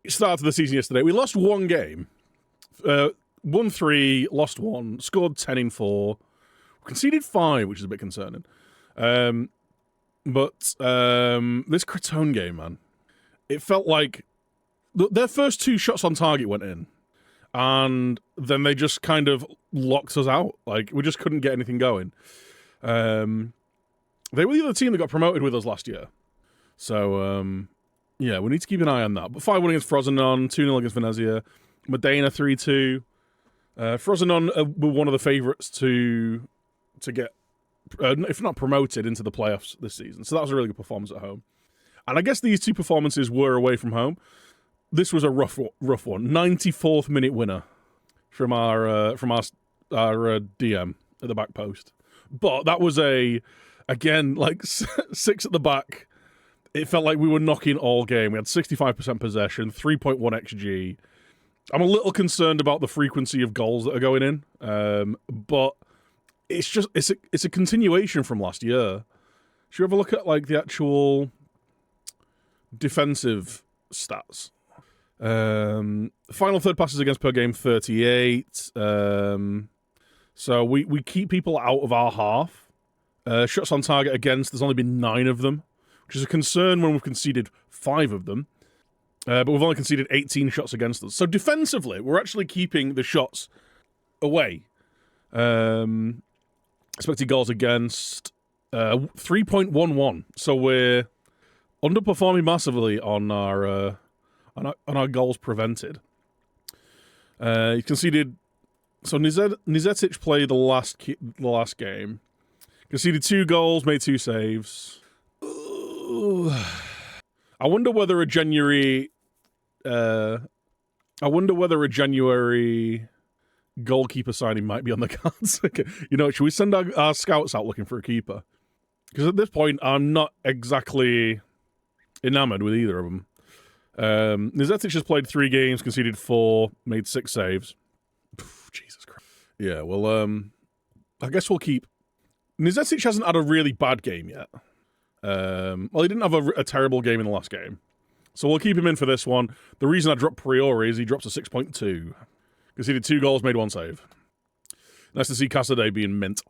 start to the season yesterday. We lost one game. Won 3, lost 1, scored 10 in 4. Conceded 5, which is a bit concerning. But this Crotone game, man, it felt like their first 2 shots on target went in. And then they just kind of locked us out. Like, we just couldn't get anything going. They were the other team that got promoted with us last year. So, yeah, we need to keep an eye on that. But 5-1 against Frosinone, 2-0 against Venezia. Modena 3-2. Frosinone were one of the favourites to get, if not promoted, into the playoffs this season. So that was a really good performance at home. And I guess these 2 performances were away from home. This was a rough one. 94th minute winner from our DM at the back post. But that was again, like 6 at the back. It felt like we were knocking all game. We had 65% possession, 3.1 XG. I'm a little concerned about the frequency of goals that are going in. But it's a continuation from last year. Should you ever look at like the actual defensive stats? Final third passes against per game 38. So we keep people out of our half. Shots on target against, there's only been 9 of them, which is a concern when we've conceded 5 of them. But we've only conceded 18 shots against us. So defensively, we're actually keeping the shots away. Expected goals against 3.11. So we're underperforming massively on our goals prevented. He conceded. So Nizetic played the last game. Conceded 2 goals, made 2 saves. Ooh. I wonder whether a January goalkeeper signing might be on the cards. You know, should we send our scouts out looking for a keeper? Because at this point, I'm not exactly enamored with either of them. Nizetic has played 3 games, conceded 4, made 6 saves. Jesus Christ. Yeah, well, I guess we'll keep. Nizetic hasn't had a really bad game yet. Well, he didn't have a terrible game in the last game. So we'll keep him in for this one. The reason I dropped Priori is he drops a 6.2. Conceded 2 goals, made 1 save. Nice to see Casadei being mint.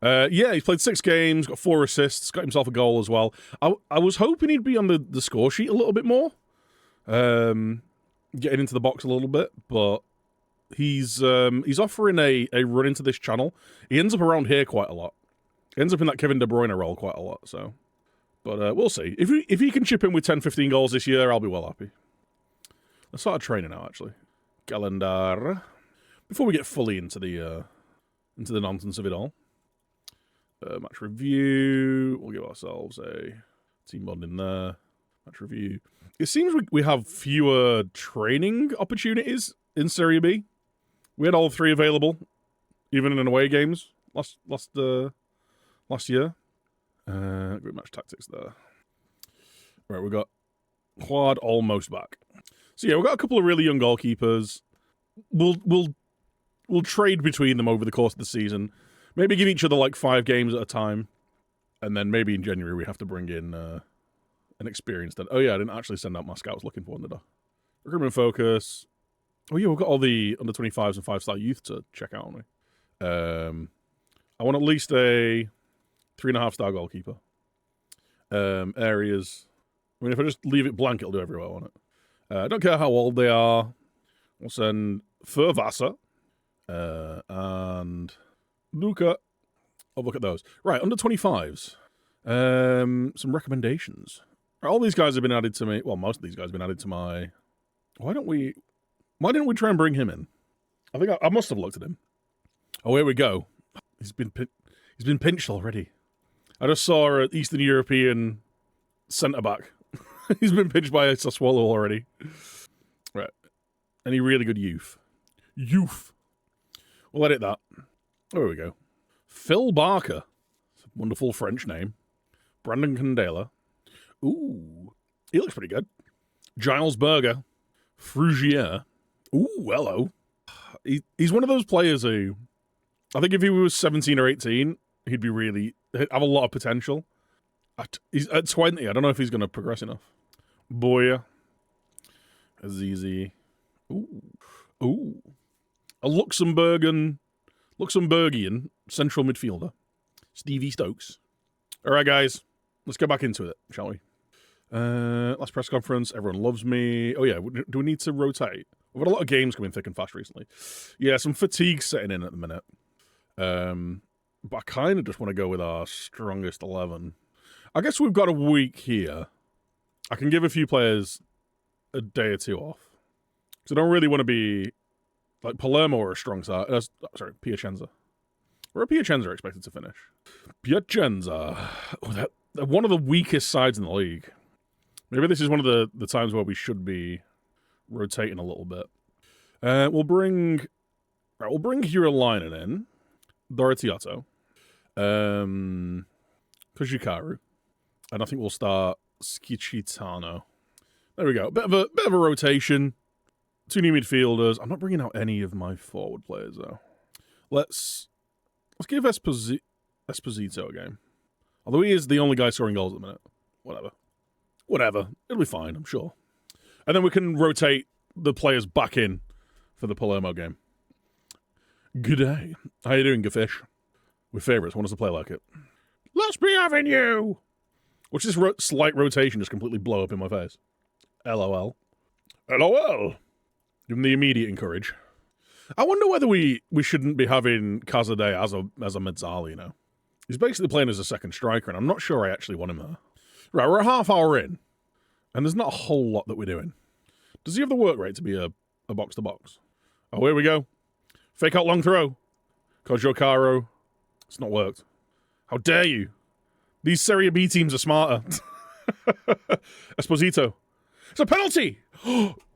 Yeah, he's played 6 games, got 4 assists, got himself a goal as well. I was hoping he'd be on the score sheet a little bit more. Getting into the box a little bit, but he's offering a run into this channel. He ends up around here quite a lot. He ends up in that Kevin De Bruyne role quite a lot, so. But we'll see. If he can chip in with 10, 15 goals this year, I'll be well happy. I started training now, actually. Calendar. Before we get fully into the nonsense of it all. Match review. We'll give ourselves a team bond in there. Match review. It seems we have fewer training opportunities in Serie B. We had all 3 available, even in away games last year. Group match tactics there. Right, we got Quad almost back. So yeah, we've got a couple of really young goalkeepers. We'll trade between them over the course of the season. Maybe give each other like 5 games at a time, and then maybe in January we have to bring in an experienced. Oh yeah, I didn't actually send out my scouts looking for one, did I? Recruitment focus. Oh yeah, we've got all the under 25s and 5-star youth to check out, haven't we? I want at least a 3.5-star goalkeeper. Areas. I mean, if I just leave it blank, it'll do everywhere, won't it? I don't care how old they are. We'll send Furvasa and Luca. Oh, look at those. Right, under 25s. Some recommendations. All these guys have been added to me. Well, most of these guys have been added to my. Why didn't we try and bring him in? I think I must have looked at him. Oh, here we go. He's been pinched already. I just saw an Eastern European centre-back. He's been pinched by a Sassuolo already. Right. Any really good youth? We'll edit that. Oh, here we go. Phil Barker. Wonderful French name. Brandon Candela. Ooh. He looks pretty good. Giles Berger. Frugier. Ooh, hello. He's one of those players who, I think if he was 17 or 18, he'd have a lot of potential. He's at 20, I don't know if he's going to progress enough. Boya. Azizi. Ooh. Ooh. A Luxembourgian central midfielder. Stevie Stokes. All right, guys. Let's get back into it, shall we? Last press conference. Everyone loves me. Oh, yeah. Do we need to rotate? We've had a lot of games coming thick and fast recently. Yeah, some fatigue setting in at the minute. But I kind of just want to go with our strongest 11. I guess we've got a week here. I can give a few players a day or two off. Because I don't really want to be... Like, Palermo or a strong side. Sorry, Piacenza. Where are Piacenza expected to finish? Piacenza. Oh, they're one of the weakest sides in the league. Maybe this is one of the times where we should be rotating a little bit. We'll bring Hurulainen in. Doratiotto. Kujikaru. And I think we'll start Schicitano. There we go. Bit of a rotation. 2 new midfielders. I'm not bringing out any of my forward players though. Let's give Esposito a game. Although he is the only guy scoring goals at the minute. Whatever. It'll be fine, I'm sure. And then we can rotate the players back in for the Palermo game. Good day. How you doing, Gafish? We're favourites. Want us to play like it? Let's be having you! Watch this slight rotation just completely blow up in my face. LOL. LOL! Give him the immediate encourage. I wonder whether we shouldn't be having Cazadei as a Mezzali, you know. He's basically playing as a second striker, and I'm not sure I actually want him there. Right, we're a half hour in, and there's not a whole lot that we're doing. Does he have the work rate to be a box-to-box? Oh, here we go. Fake out long throw. Kojo Caro. It's not worked. How dare you? These Serie B teams are smarter. Esposito. It's a penalty!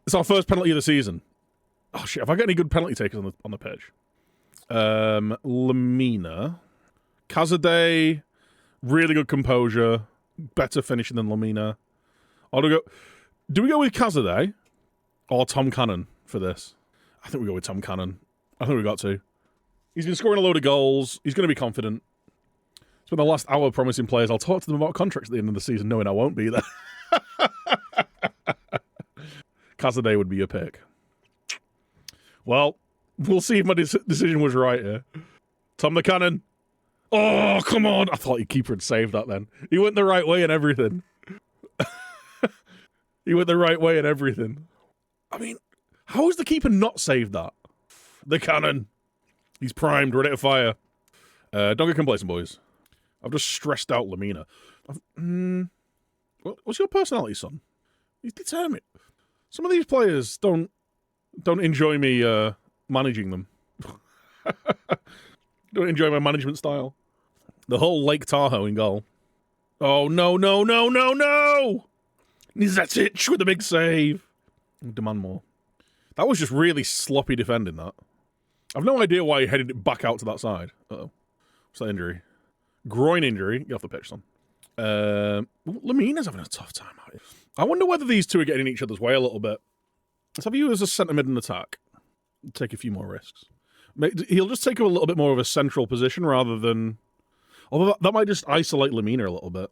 It's our first penalty of the season. Oh, shit. Have I got any good penalty takers on the pitch? Lamina. Cazadei. Really good composure. Better finishing than Lamina. Do we go with Cazadei or Tom Cannon for this? I think we go with Tom Cannon. I think we got to. He's been scoring a load of goals. He's going to be confident. Spent the last hour promising players I'll talk to them about contracts at the end of the season, knowing I won't be there. Cazadei would be a pick. Well, we'll see if my decision was right here. Tom the Cannon. Oh, come on. I thought your keeper had saved that then. He went the right way and everything. He went the right way and everything. I mean, how has the keeper not saved that? The Cannon. He's primed, ready to fire. Don't get complacent, boys. I've just stressed out Lamina. What's your personality, son? He's determined. Some of these players don't enjoy me managing them. Don't enjoy my management style. The whole Lake Tahoe in goal. Oh, no. Nizetic with the big save. Demand more. That was just really sloppy defending, that. I've no idea why he headed it back out to that side. Uh-oh. What's that injury? Groin injury. Get off the pitch, son. Lamina's having a tough time out here. I wonder whether these two are getting in each other's way a little bit. Let's have you as a centre mid and attack. Take a few more risks. He'll just take a little bit more of a central position rather than... Although that might just isolate Lamina a little bit.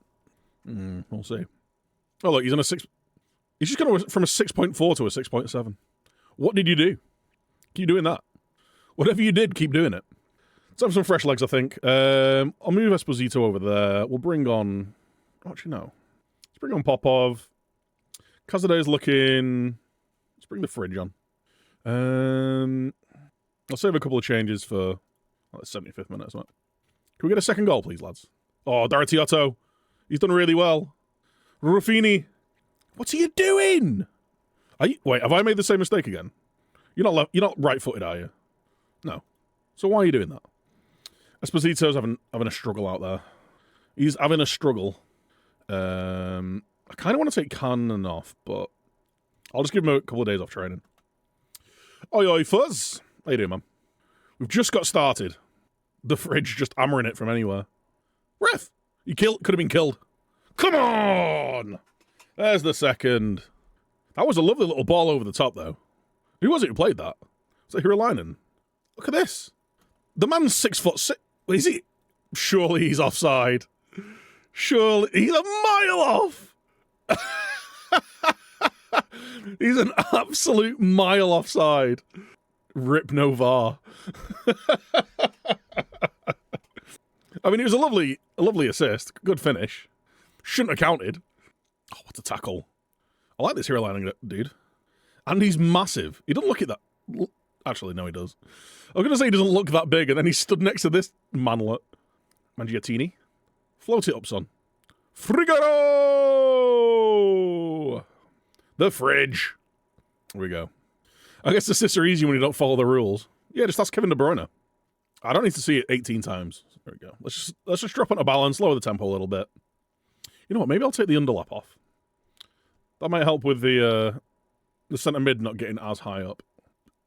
We'll see. Oh, look, he's on a 6... He's just going from a 6.4 to a 6.7. What did you do? Keep doing that. Whatever you did, keep doing it. Let's have some fresh legs, I think. I'll move Esposito over there. We'll bring on... Actually, no. Let's bring on Popov. Cazadei's looking... Let's bring the fridge on. I'll save a couple of changes for the 75th minute, isn't it? Can we get a second goal, please, lads? Oh, Doratiotto. He's done really well. Ruffini. What are you doing? Wait, have I made the same mistake again? You're not right-footed, are you? No. So why are you doing that? Esposito's having a struggle out there. He's having a struggle. I kind of want to take Cannon off, but I'll just give him a couple of days off training. Oi, Fuzz. How you doing, man? We've just got started. The fridge just hammering it from anywhere. Ref! Could have been killed. Come on! There's the second. That was a lovely little ball over the top, though. Who was it who played that? Was it Hurulainen? Look at this. The man's 6'6". Is he? Surely he's offside. Surely he's a mile off. He's an absolute mile offside. Rip no VAR. I mean, it was a lovely assist. Good finish. Shouldn't have counted. Oh, what a tackle. I like this hero lining, dude. And he's massive. He doesn't look at that. Actually, no, he does. I was going to say he doesn't look that big, and then he stood next to this manlet. Mangiatini. Float it up, son. Frigaro! The fridge. Here we go. I guess the assists are easy when you don't follow the rules. Yeah, just ask Kevin De Bruyne. I don't need to see it 18 times. There we go. Let's just drop onto balance, lower the tempo a little bit. You know what? Maybe I'll take the underlap off. That might help with the centre mid not getting as high up.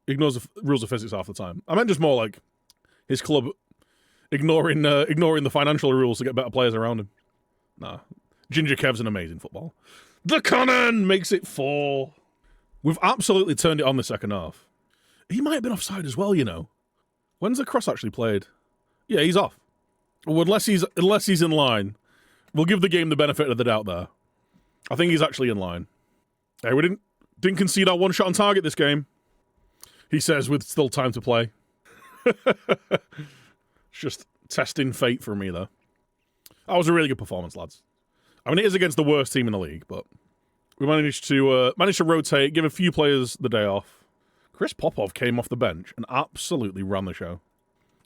Ignores the rules of physics half the time. I meant just more like his club ignoring the financial rules to get better players around him. Nah. Ginger Kev's an amazing footballer. The Conan makes it 4. We've absolutely turned it on the second half. He might have been offside as well, you know. When's the cross actually played? Yeah, he's off. Well, unless he's in line. We'll give the game the benefit of the doubt there. I think he's actually in line. Hey, we didn't concede our one shot on target this game. He says with still time to play. It's just testing fate for me, though. That was a really good performance, lads. I mean, it is against the worst team in the league, but we managed to rotate, give a few players the day off. Chris Popov came off the bench and absolutely ran the show.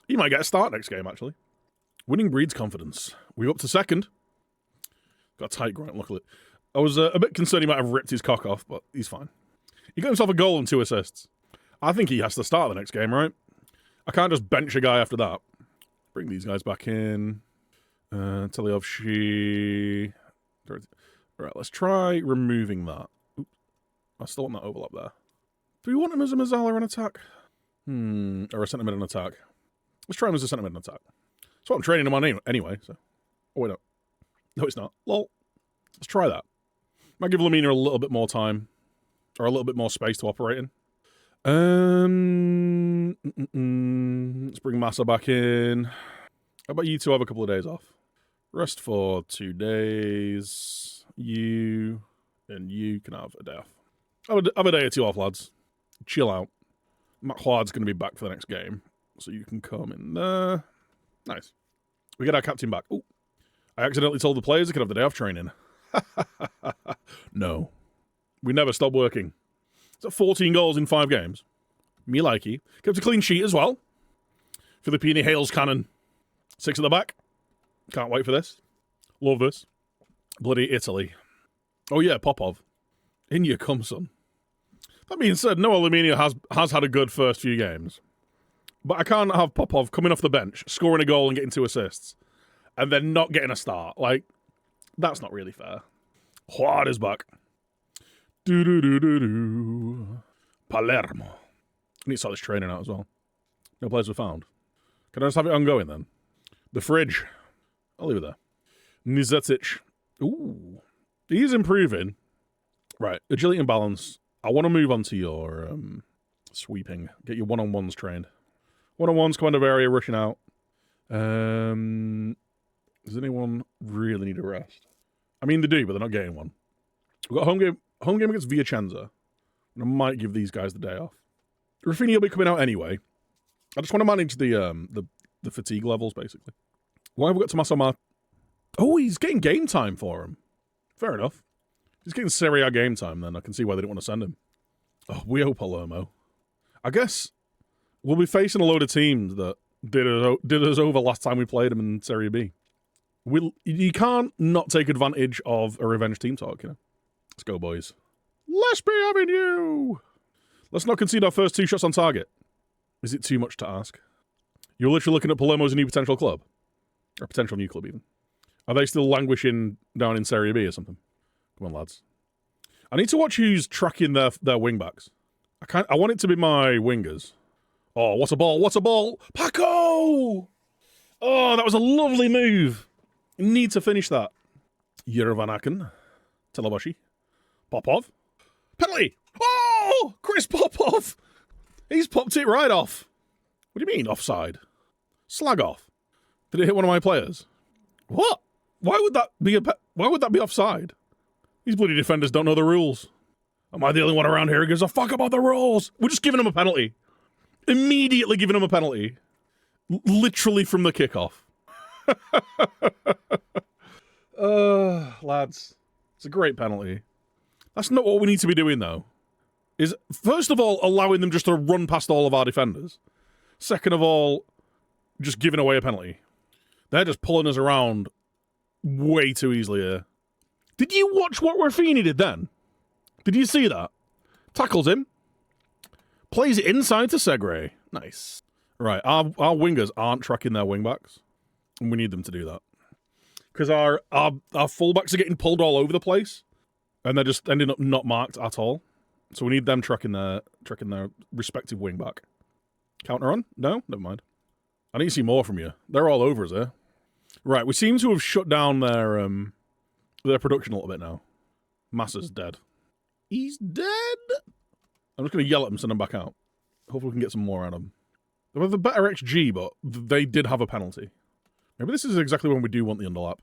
He might get a start next game, actually. Winning breeds confidence. We're up to second. Got a tight ground, luckily. I was a bit concerned he might have ripped his cock off, but he's fine. He got himself a goal and 2 assists. I think he has to start the next game, right? I can't just bench a guy after that. Bring these guys back in. Teliovshi. Right, let's try removing that. Oops. I still want that overlap there. Do we want him as a Mazzala in attack? Or a centre mid in attack? Let's try him as a centre mid in attack. That's what I'm training him on anyway, so. Oh, wait, no. No, it's not. Lol. Let's try that. Might give Lamina a little bit more time. Or a little bit more space to operate in. Let's bring Massa back in. How about you two have a couple of days off? Rest for 2 days. You and you can have a day off. Have a day or 2 off, lads. Chill out. Matt Hard's going to be back for the next game. So you can come in there. Nice. We get our captain back. Ooh. I accidentally told the players they could have the day off training. No. We never stop working. Is that 14 goals in 5 games? Me likey. Kept a clean sheet as well. Filippini Hales Cannon. 6 at the back. Can't wait for this. Love this. Bloody Italy. Oh yeah, Popov. In you come, son. That being said, Noah Lamina has had a good first few games. But I can't have Popov coming off the bench, scoring a goal and getting 2 assists, and then not getting a start. Like, that's not really fair. Juan is back. Do-do-do-do-do. Palermo. I need to sort this training out as well. No players were found. Can I just have it ongoing then? The fridge. I'll leave it there. Nizetic. Ooh. He's improving. Right. Agility and balance. I want to move on to your sweeping. Get your one-on-ones trained. One-on-ones, kind of area, rushing out. Does anyone really need a rest? I mean, they do, but they're not getting one. We've got a home game against Viacenza. And I might give these guys the day off. Rafinha will be coming out anyway. I just want to manage the fatigue levels, basically. Why have we got Tommaso Mart? Oh, he's getting game time for him. Fair enough. He's getting Serie A game time, then. I can see why they didn't want to send him. Oh, we owe Palermo. I guess we'll be facing a load of teams that did us over last time we played them in Serie B. You can't not take advantage of a revenge team talk, you know. Let's go, boys. Let's be having you! Let's not concede our first 2 shots on target. Is it too much to ask? You're literally looking at Palermo as a new potential club. Or a potential new club, even. Are they still languishing down in Serie B or something? Come on, lads. I need to watch who's tracking their wing-backs. I want it to be my wingers. Oh, what a ball, what a ball! Paco! Oh, that was a lovely move. Need to finish that. Yerevan Telaboshi. Popov. Penalty! Oh! Chris Popov! He's popped it right off. What do you mean, offside? Slag off. Did it hit one of my players? What? Why would that be offside? These bloody defenders don't know the rules. Am I the only one around here who gives a fuck about the rules? We're just giving him a penalty. Immediately giving him a penalty. Literally from the kickoff. Lads. It's a great penalty. That's not what we need to be doing, though. Is, first of all, allowing them just to run past all of our defenders. Second of all, just giving away a penalty. They're just pulling us around way too easily here. Did you watch what Rafinha did then? Did you see that? Tackles him. Plays it inside to Segre. Nice. Right, our wingers aren't tracking their wingbacks. And we need them to do that. Because our fullbacks are getting pulled all over the place. And they're just ending up not marked at all. So we need them tracking their respective wingback. Counter on? No? Never mind. I need to see more from you. They're all over us here. Right, we seem to have shut down their production a little bit now. Massa's dead. He's dead! I'm just going to yell at him, send him back out. Hopefully we can get some more out of him. They have a better XG, but they did have a penalty. Maybe this is exactly when we do want the underlap.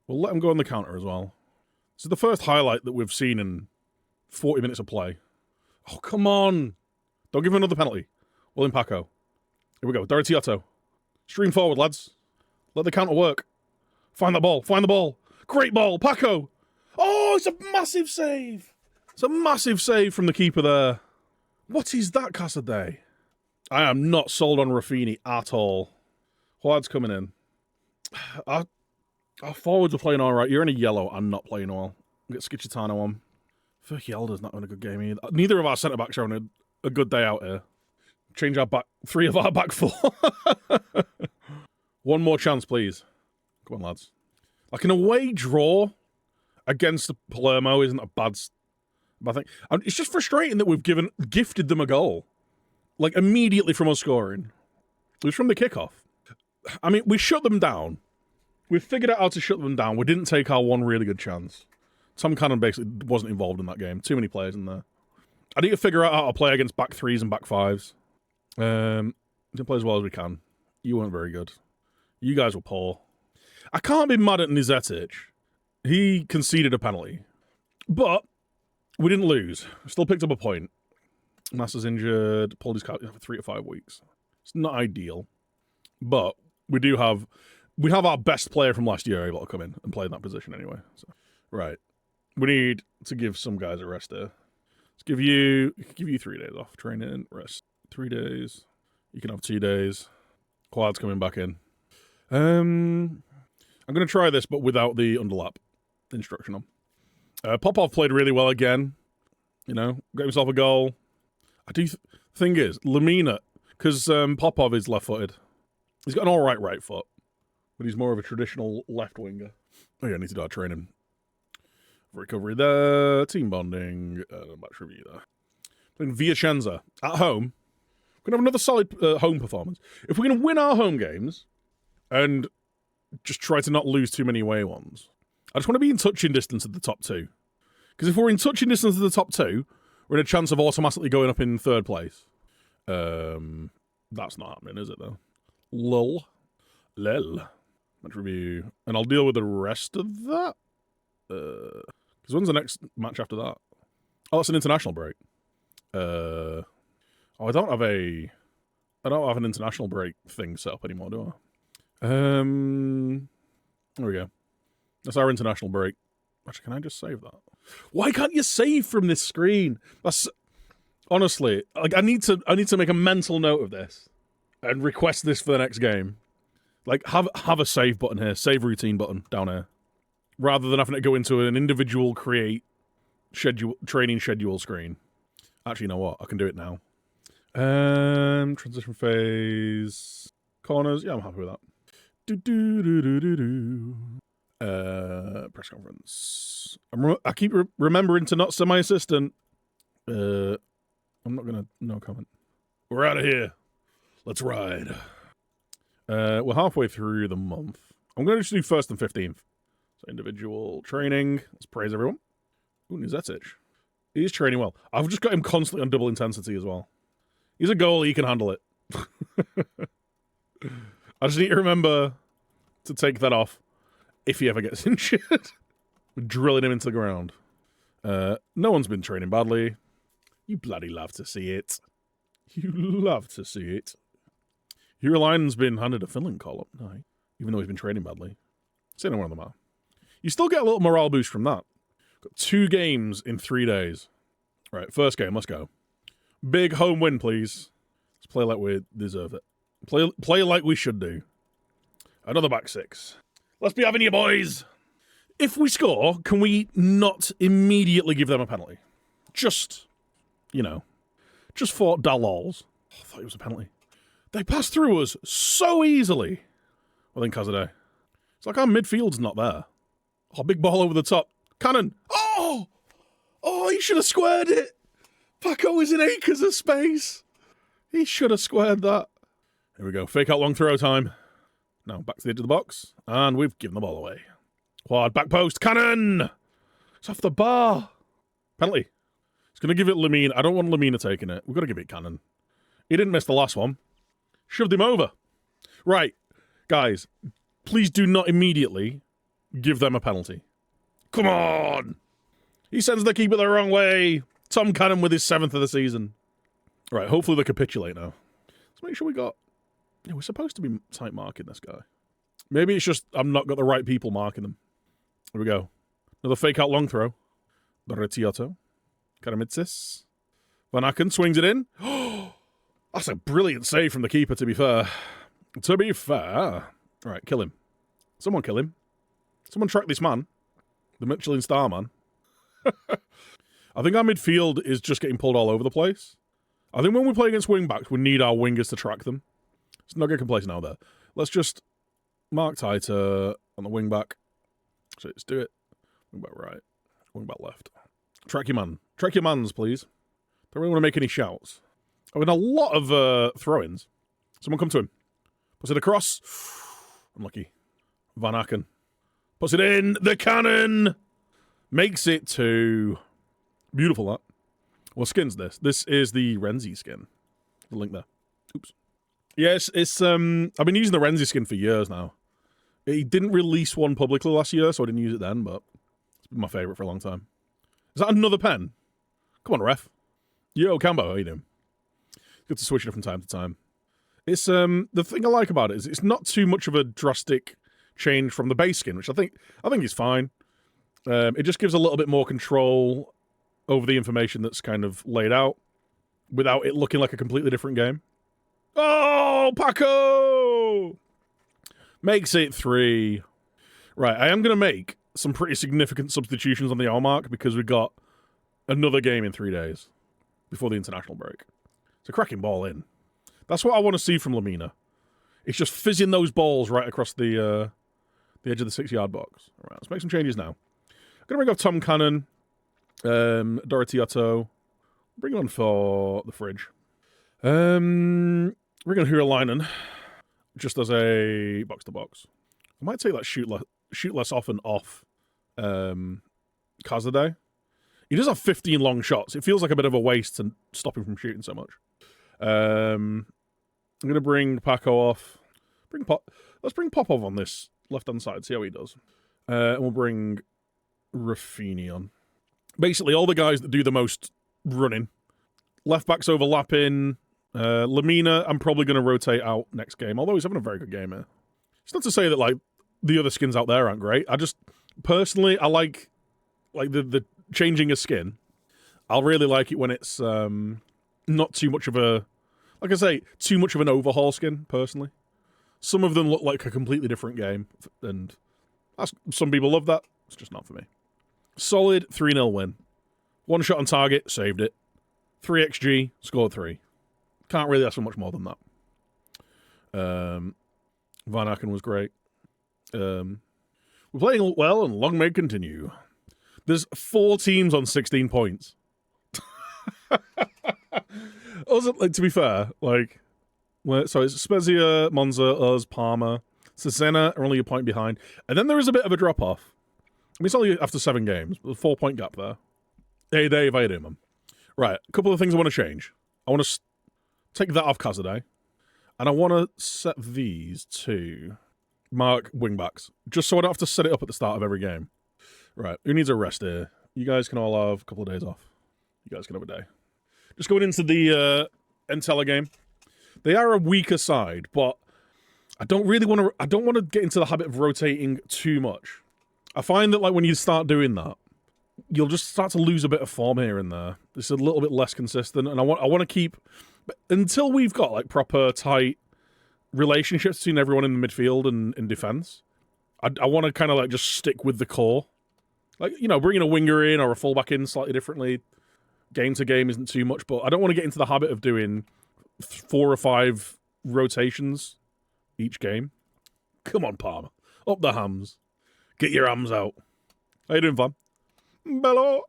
We'll let him go on the counter as well. This is the first highlight that we've seen in 40 minutes of play. Oh, come on! Don't give him another penalty. William Paco. Here we go. Dorotioto. Stream forward, lads. Let the counter work. Find that ball. Find the ball. Great ball. Paco. Oh, it's a massive save. It's a massive save from the keeper there. What is that, Casadei? I am not sold on Rafinha at all. Huard's coming in. Our forwards are playing all right. You're in a yellow. I'm not playing well. Get Skicitano on. Furkielda's not having a good game either. Neither of our centre-backs are having a good day out here. Change our back... 3 of our back 4. One more chance, please. Come on, lads. Like, an away draw against Palermo isn't a bad thing. It's just frustrating that we've gifted them a goal. Like, immediately from us scoring. It was from the kickoff. I mean, we shut them down. We figured out how to shut them down. We didn't take our one really good chance. Tom Cannon basically wasn't involved in that game. Too many players in there. I need to figure out how to play against back 3s and back 5s. We can play as well as we can. You weren't very good. You guys were poor. I can't be mad at Nizetic. He conceded a penalty. But we didn't lose. We still picked up a point. Massa's injured. Pulled his car for 3 to 5 weeks. It's not ideal. But we have our best player from last year able to come in and play in that position anyway. So, right. We need to give some guys a rest there. Let's give you 3 days off. Training, rest. 3 days. You can have 2 days. Quad's coming back in. I'm going to try this, but without the underlap instruction on. Popov played really well again. You know, got himself a goal. Thing is, Lamina, because Popov is left-footed. He's got an all right foot, but he's more of a traditional left winger. Oh yeah, I need to do our training. Recovery there, team bonding, match review there. Playing Viacenza at home. We're going to have another solid home performance. If we're going to win our home games and just try to not lose too many away ones, I just want to be in touching distance of the top 2. Because if we're in touching distance of the top 2, we're in a chance of automatically going up in 3rd place. That's not happening, is it, though? Lol. Match review. And I'll deal with the rest of that. Because when's the next match after that? Oh, it's an international break. I don't have an international break thing set up anymore, do I? There we go. That's our international break. Actually, can I just save that? Why can't you save from this screen? That's honestly, like, I need to make a mental note of this and request this for the next game. Like, have a save button here, save routine button down here, rather than having to go into an individual training schedule screen. Actually, you know what? I can do it now. Transition phase, corners. Yeah, I'm happy with that. Press conference. I keep remembering to not send my assistant. I'm not gonna. No comment. We're out of here. Let's ride. We're halfway through the month. I'm gonna just do 1st and 15th. So individual training. Let's praise everyone. Ooh, Nizetic. He's training well. I've just got him constantly on double intensity as well. He's a goalie, he can handle it. I just need to remember to take that off if he ever gets injured. We're drilling him into the ground. No one's been training badly. You bloody love to see it. You love to see it. Journeydan's been handed a filling column, no, even though he's been training badly. Say no one of them are. You still get a little morale boost from that. Got 2 games in 3 days. Right, first game, let's go. Big home win, please. Let's play like we deserve it. Play like we should do. Another back 6. Let's be having you, boys. If we score, can we not immediately give them a penalty? Just, you know, just for dalols. Oh, I thought it was a penalty. They passed through us so easily. Well, then Kazade. It's like our midfield's not there. Oh, big ball over the top. Cannon. Oh! Oh, he should have squared it. Paco is in acres of space. He should have squared that. Here we go. Fake out long throw time. Now back to the edge of the box. And we've given the ball away. Quad, back post. Cannon! It's off the bar. Penalty. It's going to give it Lamine. I don't want Lamina taking it. We've got to give it Cannon. He didn't miss the last one. Shoved him over. Right. Guys, please do not immediately give them a penalty. Come on! He sends the keeper the wrong way. Tom Cannon with his 7th of the season. Right, hopefully they capitulate now. Let's make sure we got... Yeah, we're supposed to be tight marking this guy. Maybe it's just I've not got the right people marking them. Here we go. Another fake out long throw. Retioto. Karamitsis. Van Aken swings it in. That's a brilliant save from the keeper, to be fair. To be fair. All right, kill him. Someone kill him. Someone track this man. The Michelin star man. I think our midfield is just getting pulled all over the place. I think when we play against wing-backs, we need our wingers to track them. It's not get complacent out there. Let's just mark tighter on the wing-back. So let's do it. Wing-back right. Wing-back left. Track your man. Track your mans, please. Don't really want to make any shouts. I mean, a lot of throw-ins. Someone come to him. Puts it across. Unlucky. Van Aken. Puts it in. The cannon! Makes it 2. Beautiful, that. What skin's this? This is the Renzi skin. The link there. Oops. Yes, it's, I've been using the Renzi skin for years now. He didn't release one publicly last year, so I didn't use it then, but it's been my favourite for a long time. Is that another pen? Come on, ref. Yo, Cambo, how you doing? Good to switch it up from time to time. It's, the thing I like about it is it's not too much of a drastic change from the base skin, which I think is fine. It just gives a little bit more control over the information that's kind of laid out without it looking like a completely different game. Oh, Paco! Makes it 3. Right, I am going to make some pretty significant substitutions on the hour mark because we got another game in 3 days before the international break. It's a cracking ball in. That's what I want to see from Lamina. It's just fizzing those balls right across the edge of the 6-yard box. All right, let's make some changes now. I'm going to bring up Tom Cannon, Dorothy Bring on for the fridge. Bring on Huralainen just as a box-to-box. I might take that shoot less often off Kazade. He does have 15 long shots. It feels like a bit of a waste to stop him from shooting so much. I'm going to bring Paco off. Let's bring Popov on this left-hand side, see how he does. And we'll bring Raffini on. Basically, all the guys that do the most running. Left-backs overlapping. Lamina, I'm probably going to rotate out next game, although he's having a very good game here. It's not to say that, like, the other skins out there aren't great. I just, personally, I like the changing a skin. I'll really like it when it's not too much of a, like I say, too much of an overhaul skin, personally. Some of them look like a completely different game, and some people love that. It's just not for me. Solid 3-0 win. 1 shot on target, saved it. 3 XG, scored 3. Can't really ask for much more than that. Van Aken was great. We're playing well, and long may it continue. There's 4 teams on 16 points. Also, like, to be fair, like, so it's Spezia, Monza, us, Parma, Cesena are only a point behind, and then there is a bit of a drop-off. I mean, it's only after 7 games. There's a 4-point gap there. Hey, Dave, how you doing, man? Right, a couple of things I want to change. I want to take that off Kazade, and I want to set these to mark wingbacks, just so I don't have to set it up at the start of every game. Right, who needs a rest here? You guys can all have a couple of days off. You guys can have a day. Just going into the Entella game. They are a weaker side, but I don't want to get into the habit of rotating too much. I find that like when you start doing that, you'll just start to lose a bit of form here and there. It's a little bit less consistent, and I want to keep until we've got like proper tight relationships between everyone in the midfield and in defense. I want to kind of like just stick with the core. Like, you know, bringing a winger in or a fullback in slightly differently, game to game isn't too much, but I don't want to get into the habit of doing 4 or 5 rotations each game. Come on, Palmer. Up the hams. Get your hams out. How you doing, fam? Bello.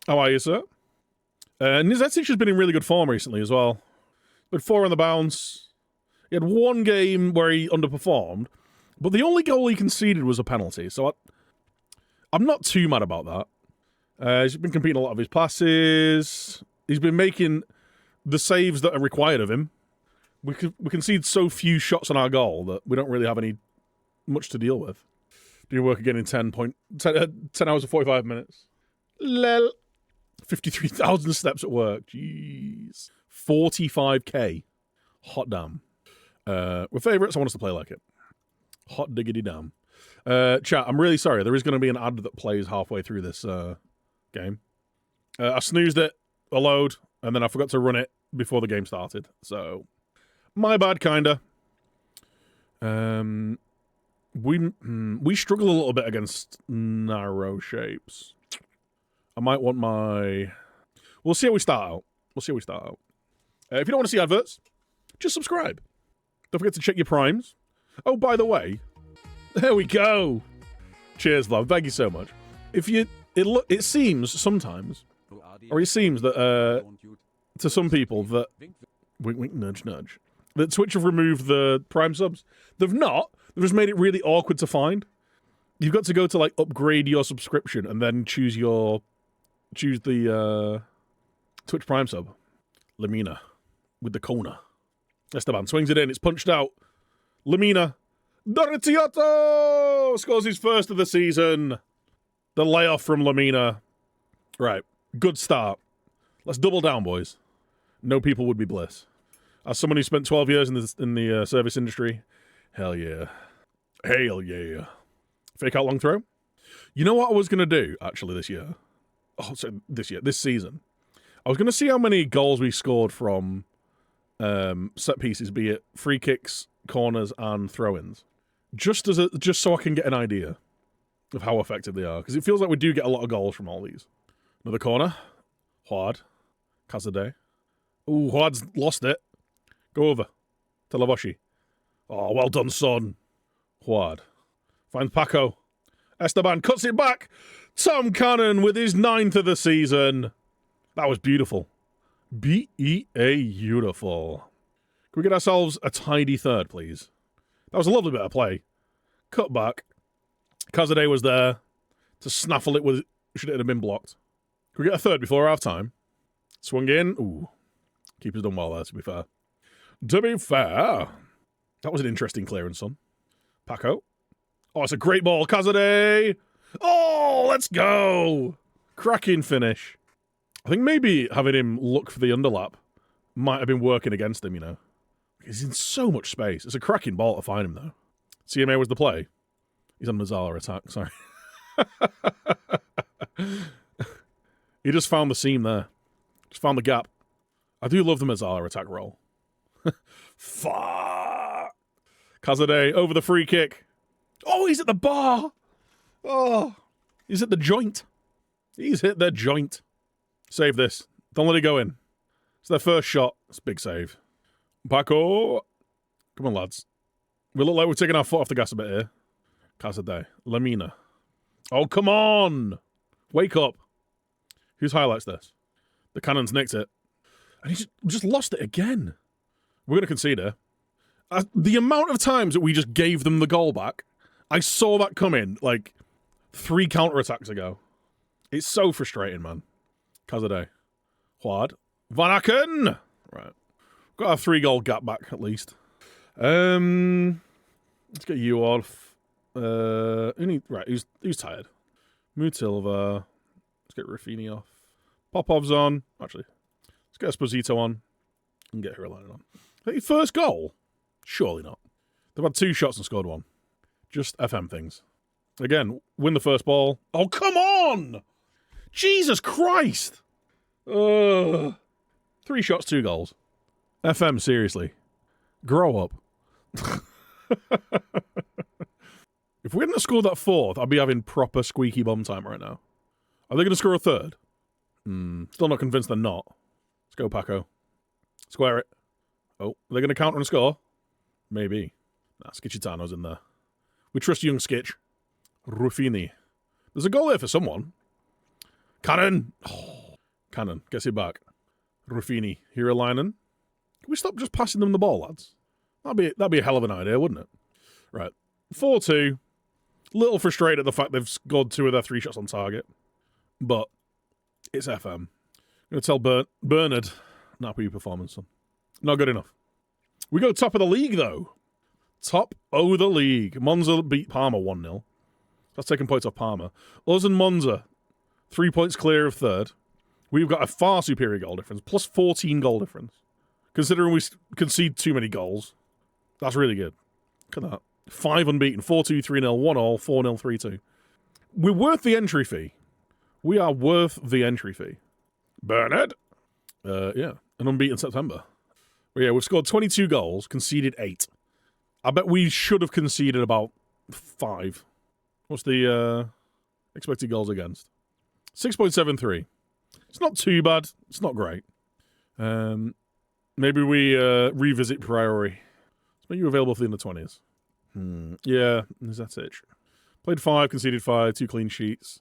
How are you, sir? Nizetic has been in really good form recently as well. But 4 on the bounce. He had 1 game where he underperformed, but the only goal he conceded was a penalty, so I'm not too mad about that. He's been completing a lot of his passes. He's been making the saves that are required of him. We concede so few shots on our goal that we don't really have much to deal with. Do your work again in 10 hours and 45 minutes. Lel. 53,000 steps at work. Jeez. 45k. Hot damn. We're favourites. I want us to play like it. Hot diggity damn. Chat, I'm really sorry. There is going to be an ad that plays halfway through this game. I snoozed it a load, and then I forgot to run it before the game started. So, my bad, kinda. We struggle a little bit against narrow shapes. I might want my... We'll see how we start out. If you don't want to see adverts, just subscribe. Don't forget to check your primes. Oh, by the way, there we go. Cheers, love. Thank you so much. It seems sometimes, or it seems that to some people that wink, wink, nudge, nudge, that Twitch have removed the Prime subs. They've not. They've just made it really awkward to find. You've got to go to like upgrade your subscription and then choose the Twitch Prime sub. Lamina with the Kona. Esteban swings it in. It's punched out. Lamina. Doritiotto scores his first of the season. The layoff from Lamina. Right. Good start. Let's double down, boys. No people would be bliss. As someone who spent 12 years in the service industry, hell yeah. Hell yeah. Fake out long throw. You know what I was going to do, actually, this year? Oh, so this season. I was going to see how many goals we scored from set pieces, be it free kicks, corners, and throw-ins. Just so I can get an idea of how effective they are. Because it feels like we do get a lot of goals from all these. Another corner. Huad. Kazade. Ooh, Huad's lost it. Go over. Teleboshi. Oh, well done, son. Huad. Finds Paco. Esteban cuts it back. Tom Cannon with his 9th of the season. That was beautiful. Beautiful. Can we get ourselves a tidy third, please? That was a lovely bit of play. Cut back. Kazade was there to snaffle it with... Should it have been blocked? Can we get a third before half-time? Swung in. Ooh. Keeper's done well there, to be fair. That was an interesting clearance, son. Paco. Oh, it's a great ball. Kazade. Oh, let's go. Cracking finish. I think maybe having him look for the underlap might have been working against him, you know. He's in so much space. It's a cracking ball to find him, though. CMA was the play. He's on Mazzala attack, sorry. He just found the seam there. Just found the gap. I do love the Mazzala attack roll. Fuck. Kazade over the free kick. Oh, he's at the bar. Oh, he's at the joint. He's hit their joint. Save this. Don't let it go in. It's their first shot. It's a big save. Paco. Come on, lads. We look like we're taking our foot off the gas a bit here. Kazade. Lamina. Oh, come on. Wake up. Whose highlights this? The Cannon's nicked it. And he's just lost it again. We're going to concede here. The amount of times that we just gave them the goal back, I saw that coming like 3 counterattacks ago. It's so frustrating, man. Kazade. Huad. Van Aken! Right. Got a 3-goal gap back, at least. Let's get you off. Right, who's tired? Mutilva. Let's get Rafinha off. Popov's on. Actually, let's get Esposito on and get Hiraline on. Is that your first goal? Surely not. They've had 2 shots and scored 1. Just FM things. Again, win the first ball. Oh, come on! Jesus Christ! 3 shots, 2 goals. FM, seriously. Grow up. If we hadn't scored that 4th, I'd be having proper squeaky bum time right now. Are they going to score a 3rd? Still not convinced they're not. Let's go, Paco. Square it. Oh, are they going to counter and score? Maybe. Nah, Skitchitano's in there. We trust young Skitch. Ruffini. There's a goal there for someone. Cannon! Oh, Cannon gets it back. Ruffini. Hiraline. Can we stop just passing them the ball, lads? That'd be a hell of an idea, wouldn't it? Right. 4-2. Little frustrated at the fact they've scored 2 of their 3 shots on target. But it's FM. I'm going to tell Bernard, not for your performance, son. Not good enough. We go top of the league, though. Top of the league. Monza beat Parma 1-0. That's taking points off Parma. Us and Monza, 3 points clear of 3rd. We've got a far superior goal difference, plus 14 goal difference. Considering we concede too many goals, that's really good. Look at that. 5 unbeaten, 4-2, 3-0, 1-all, 4-0, 3-2. We're worth the entry fee. We are worth the entry fee. Bernard? Yeah, an unbeaten September. But yeah, we've scored 22 goals, conceded 8. I bet we should have conceded about 5. What's the expected goals against? 6.73. It's not too bad. It's not great. Maybe we revisit Priori. Are you available for the under-20s? Yeah, is that it? Played 5, conceded 5, 2 clean sheets.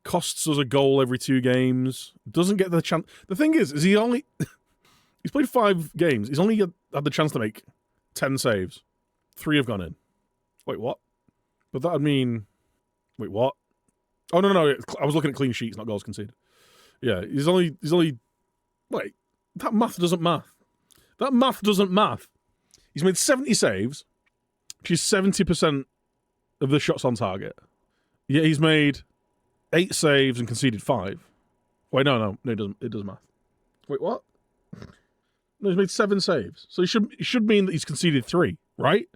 Costs us a goal every 2 games. Doesn't get the chance. The thing is he's played 5 games. He's only had the chance to make 10 saves. 3 have gone in. Wait, what? But that'd mean... Wait, what? Oh, no. I was looking at clean sheets, not goals conceded. Yeah, he's only... Wait, that math doesn't math. That math doesn't math. He's made 70 saves, which is 70% of the shots on target. Yet he's made 8 saves and conceded 5. Wait, no, it doesn't. It doesn't math. Wait, what? No, he's made 7 saves. So it should mean that he's conceded 3, right?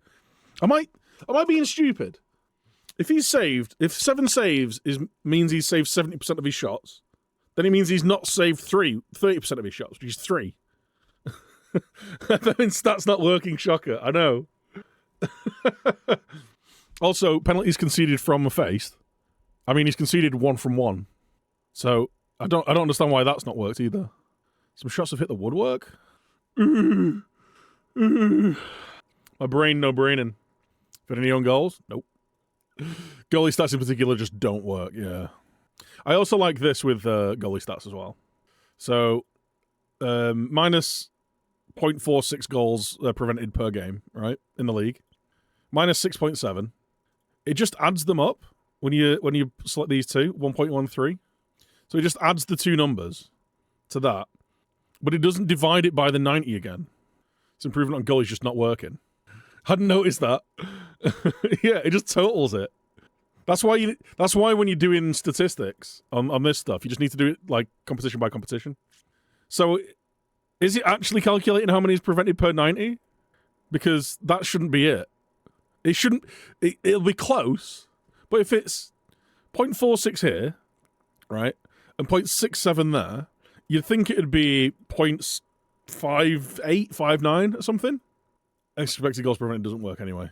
Am I being stupid? If 7 saves means he's saved 70% of his shots, then it means he's not saved 30% of his shots, which is 3. That means stats not working, shocker. I know. Also, penalties conceded from a face. I mean, he's conceded 1 from 1. So I don't understand why that's not worked either. Some shots have hit the woodwork. My brain no braining. Got any own goals? Nope. Goalie stats in particular just don't work. Yeah. I also like this with goalie stats as well. So minus 0.46 goals prevented per game, right, in the league. Minus 6.7. It just adds them up when you select these two, 1.13. So it just adds the 2 numbers to that. But it doesn't divide it by the 90 again. It's improvement on goal is just not working. Hadn't noticed that. Yeah, it just totals it. That's why when you're doing statistics on this stuff, you just need to do it like competition by competition. So is it actually calculating how many is prevented per 90? Because that shouldn't be it. It shouldn't. It'll be close, but if it's 0.46 here, right, and 0.67 there, you'd think it'd be 0.58, 59 or something. Expected goals prevented doesn't work anyway.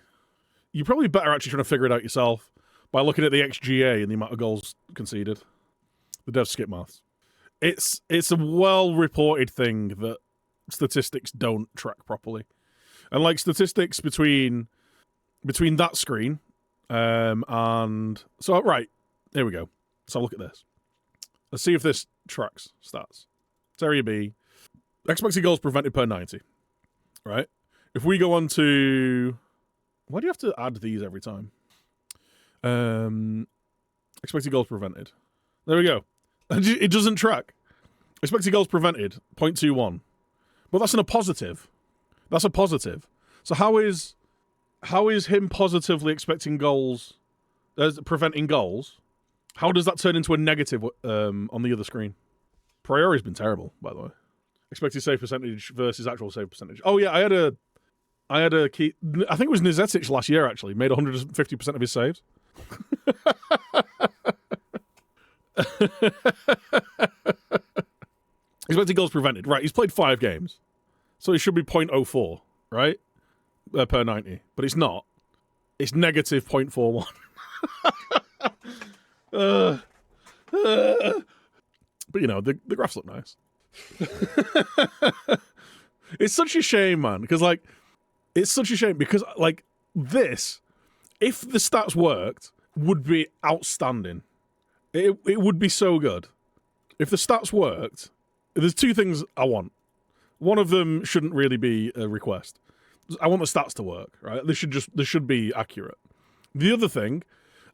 You're probably better actually trying to figure it out yourself by looking at the XGA and the amount of goals conceded. The devs skip maths. It's a well-reported thing that statistics don't track properly. And like statistics between that screen and... So, right, here we go. Let's have a look at this. Let's see if this tracks stats. It's Area B. Expected goals prevented per 90. Right? If we go on to... Why do you have to add these every time? Expected goals prevented. There we go. It doesn't track. Expected goals prevented, 0.21. But that's in a positive. That's a positive. So how is him positively expecting goals, preventing goals, How does that turn into a negative on the other screen? Priori's been terrible, by the way. Expected save percentage versus actual save percentage. Oh yeah, I had a key. I think it was Nizetic last year actually made 150% of his saves. Expected goals prevented. Right, he's played 5 games, so he should be 0.04, right, per 90. But it's not. It's negative 0.41. But you know, the graphs look nice. It's such a shame, man, because like, it's such a shame because like this, if the stats worked, would be outstanding. It would be so good. If the stats worked, there's 2 things I want. One of them shouldn't really be a request. I want the stats to work, right? They should be accurate. The other thing,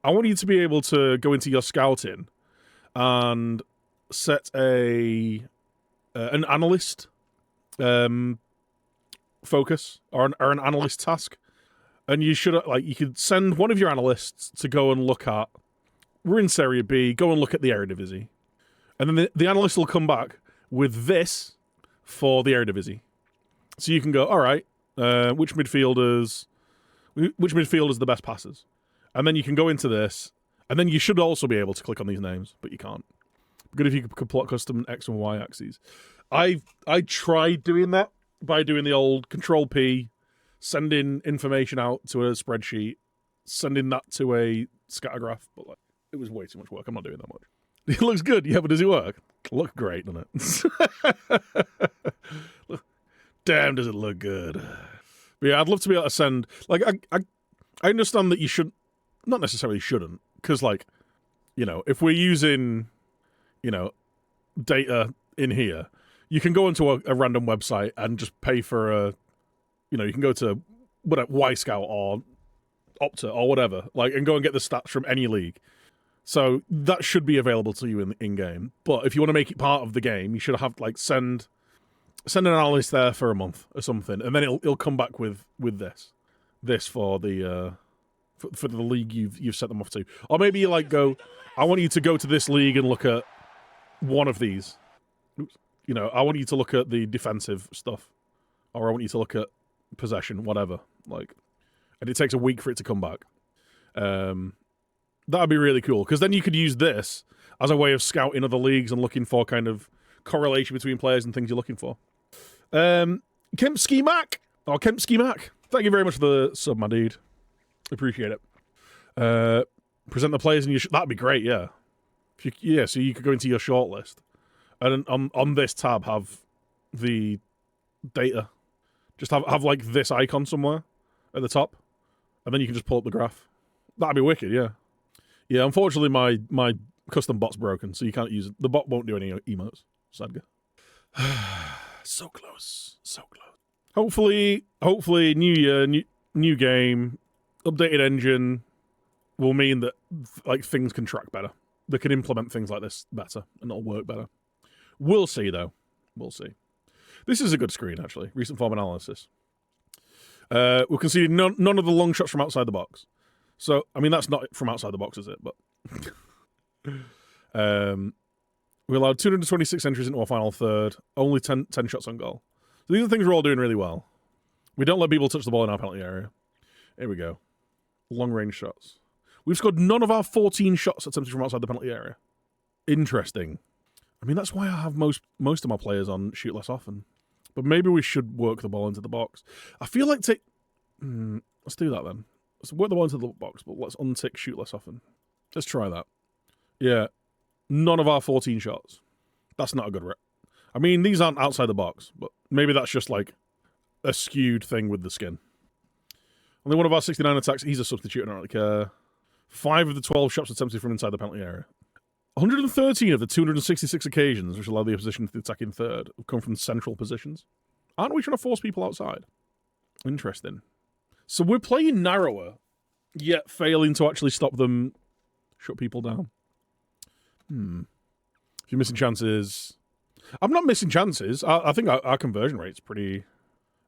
I want you to be able to go into your scouting and set an analyst focus or an analyst task, and you should you could send one of your analysts to go and look at. We're in Serie B. Go and look at the Eredivisie, and then the analyst will come back with this for the Eredivisie. So you can go, all right, which midfielders are the best passers, and then you can go into this, and then you should also be able to click on these names, but you can't. Good if you could plot custom X and Y axes. I tried doing that by doing the old Control P, sending information out to a spreadsheet, sending that to a scatter graph, but like it was way too much work. I'm not doing that much. It looks good, yeah, but does it work? It looks great, doesn't it? Damn, does it look good? But yeah, I'd love to be able to send. Like, I understand that you should, not necessarily shouldn't, because like, you know, if we're using, you know, data in here, you can go into a random website and just pay for a, you know, you can go to Y-Scout or Opta or whatever, like, and go and get the stats from any league. So that should be available to you in game. But if you want to make it part of the game, you should have like send an analyst there for a month or something, and then it'll come back with this for the for the league you've set them off to. Or maybe you like go, I want you to go to this league and look at one of these. Oops. You know, I want you to look at the defensive stuff, or I want you to look at possession, whatever. Like, and it takes a week for it to come back. That'd be really cool, because then you could use this as a way of scouting other leagues and looking for kind of correlation between players and things you're looking for. Kempski Mac, thank you very much for the sub, my dude. Appreciate it. Present the players in your... That'd be great, yeah. So you could go into your shortlist, and on this tab have the data. Just have like this icon somewhere at the top, and then you can just pull up the graph. That'd be wicked, yeah. Yeah, unfortunately my custom bot's broken, so you can't use it. The bot won't do any emotes. Sadga. So close. Hopefully, new year, new game, updated engine will mean that like things can track better. They can implement things like this better, and it'll work better. We'll see, though. We'll see. This is a good screen, actually. Recent form analysis. We've conceded none of the long shots from outside the box. So, I mean, that's not from outside the box, is it? But we allowed 226 entries into our final third, only 10 shots on goal. So these are things we're all doing really well. We don't let people touch the ball in our penalty area. Here we go. Long-range shots. We've scored none of our 14 shots attempted from outside the penalty area. Interesting. I mean, that's why I have most of my players on shoot less often. But maybe we should work the ball into the box. I feel like let's do that then. Let's work the ball into the box, but let's untick shoot less often. Let's try that. Yeah. None of our 14 shots. That's not a good I mean, these aren't outside the box, but maybe that's just like a skewed thing with the skin. Only one of our 69 attacks, he's a substitute, I don't really care. 5 of the 12 shots attempted from inside the penalty area. 113 of the 266 occasions which allow the opposition to attack in third have come from central positions. Aren't we trying to force people outside? Interesting. So we're playing narrower, yet failing to actually stop them shut people down. If you're missing chances... I'm not missing chances. I think our conversion rate's pretty...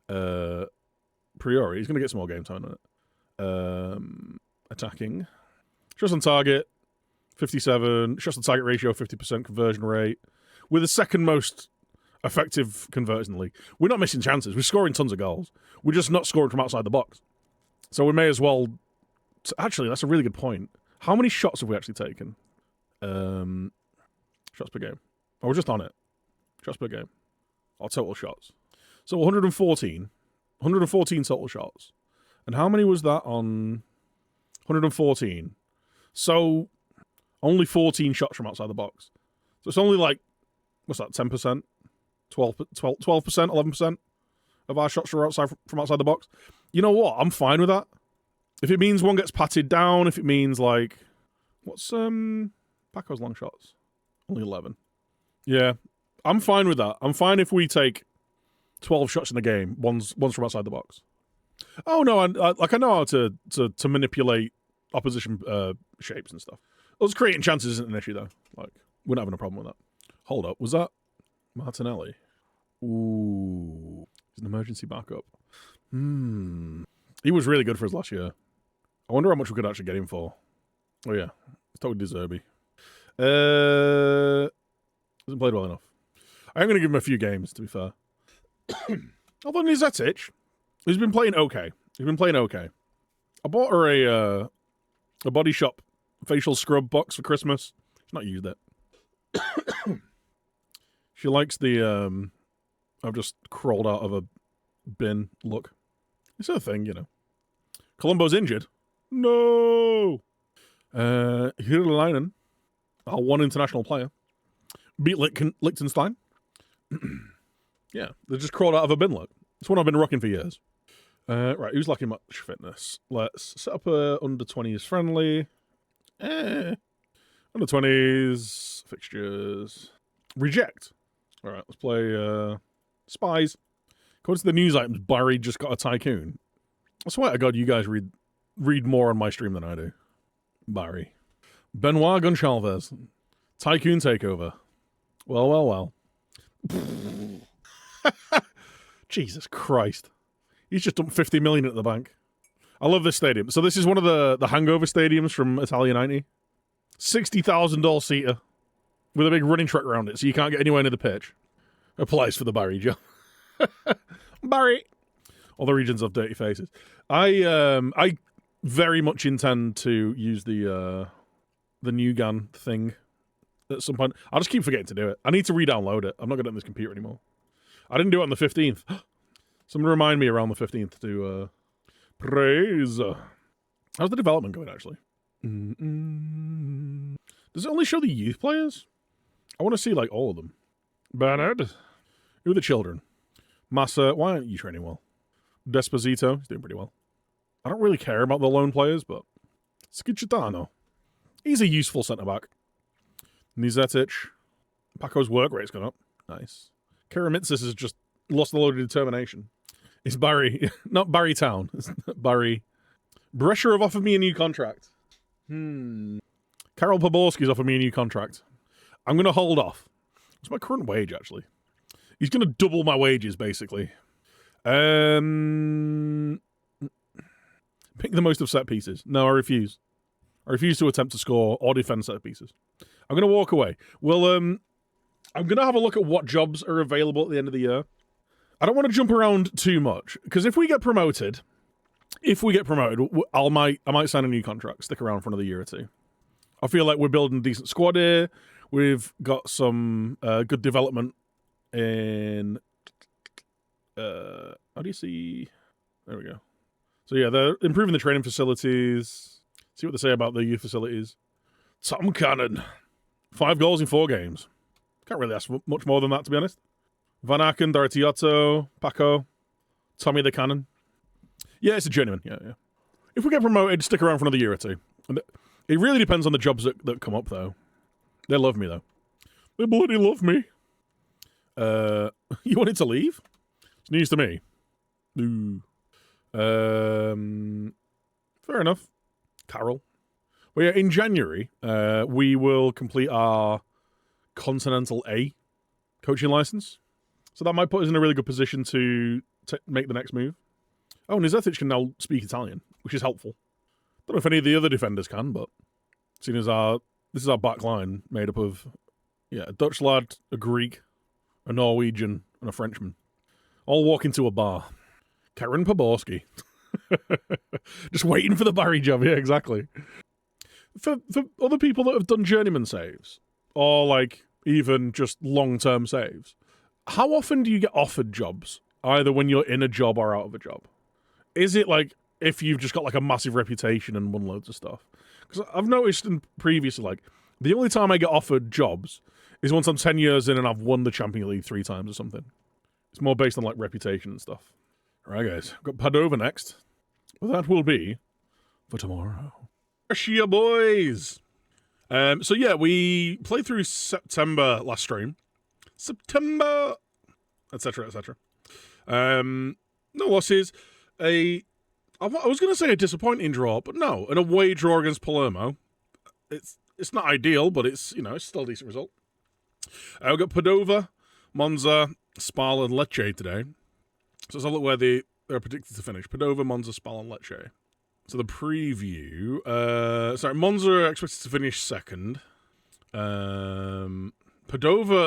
priori. He's going to get some more game time on it. Attacking. Shots on target. 57. Shots to target ratio, 50% conversion rate. We're the second most effective converters in the league. We're not missing chances. We're scoring tons of goals. We're just not scoring from outside the box. So we may as well... Actually, that's a really good point. How many shots have we actually taken? Shots per game. Oh, we're just on it. Shots per game. Or total shots. So 114. 114 total shots. And how many was that on 114? So only 14 shots from outside the box. So it's only like, what's that, 10%? 12%, 11% of our shots are from outside the box. You know what? I'm fine with that. If it means one gets patted down, if it means like, what's Paco's long shots? Only 11. Yeah, I'm fine with that. I'm fine if we take 12 shots in the game, one's from outside the box. Oh no, I know how to manipulate opposition shapes and stuff. Us creating chances isn't an issue though. Like, we're not having a problem with that. Hold up, was that Martinelli? Ooh, he's an emergency backup. He was really good for us last year. I wonder how much we could actually get him for. Oh yeah, it's totally De Zerbi. Hasn't played well enough. I'm going to give him a few games, to be fair. Although Nizetic, he's been playing okay. I bought her a Body Shop facial scrub box for Christmas. She's not used it. She likes the I've just crawled out of a bin look. It's a thing, you know. Colombo's injured. No! Hirulainen, our one international player, beat Liechtenstein. Yeah, they just crawled out of a bin look. It's one I've been rocking for years. Right, who's lacking much fitness? Let's set up a under-20s friendly. Under-20s, fixtures. Reject. All right, let's play Spies. According to the news items, Barry just got a tycoon. I swear to God, you guys read more on my stream than I do. Barry. Benoit Goncalves. Tycoon takeover. Well. Jesus Christ. He's just dumped 50 million at the bank. I love this stadium. So this is one of the hangover stadiums from Italia 90. $60,000 seater with a big running track around it, so you can't get anywhere near the pitch. Applies for the Barry job. Barry. All the regions have dirty faces. I very much intend to use the Nugan thing at some point. I'll just keep forgetting to do it. I need to re-download it. I'm not good on this computer anymore. I didn't do it on the 15th. Someone remind me around the 15th to praise. How's the development going, actually? Does it only show the youth players? I want to see, like, all of them. Bernard. Who are the children? Massa. Why aren't you training well? Desposito. He's doing pretty well. I don't really care about the lone players, but Schicitano. He's a useful centre-back. Nizetic. Paco's work rate's gone up. Nice. Karamitsis has just lost a load of determination. It's Barry. Not Barry Town. It's Barry. Brescia have offered me a new contract. Karol Poborski's offered me a new contract. I'm going to hold off. What's my current wage, actually? He's going to double my wages, basically. Pick the most of set pieces. No, I refuse. I refuse to attempt to score or defend set pieces. I'm going to walk away. Well, I'm going to have a look at what jobs are available at the end of the year. I don't want to jump around too much, because if we get promoted, I might sign a new contract, stick around for another year or two. I feel like we're building a decent squad here. We've got some good development in... how do you see... There we go. So yeah, they're improving the training facilities. See what they say about the youth facilities. Tom Cannon. 5 goals in 4 games. Can't really ask for much more than that, to be honest. Van Aken, Dortiotto, Paco, Tommy the Cannon. Yeah, it's a journeyman. Yeah. If we get promoted, stick around for another year or two. And it really depends on the jobs that come up, though. They love me, though. They bloody love me. You wanted to leave? It's news to me. Ooh. Fair enough. Carol. Well, yeah, in January, we will complete our Continental A coaching license. So that might put us in a really good position to make the next move. Oh, Nizetic can now speak Italian, which is helpful. Don't know if any of the other defenders can, but seeing as our This is our back line, made up of, a Dutch lad, a Greek, a Norwegian, and a Frenchman. All walk into a bar. Karen Poborski. Just waiting for the Barry job, yeah, exactly. For other people that have done journeyman saves, or like even just long-term saves, how often do you get offered jobs, either when you're in a job or out of a job? Is it like if you've just got like a massive reputation and won loads of stuff? Because I've noticed previously, like, the only time I get offered jobs is once I'm 10 years in and I've won the Champions League 3 times or something. It's more based on like reputation and stuff. All right, guys, got Padova next. Well, that will be for tomorrow. Russia, boys. So yeah, we played through September last stream. September, etc., etc. No losses. I was going to say a disappointing draw, but no, an away draw against Palermo. It's not ideal, but it's still a decent result. We've got Padova, Monza, Spal, and Lecce today. So let's have a look where they're predicted to finish. Padova, Monza, Spal, and Lecce. So the preview. Monza are expected to finish second. Padova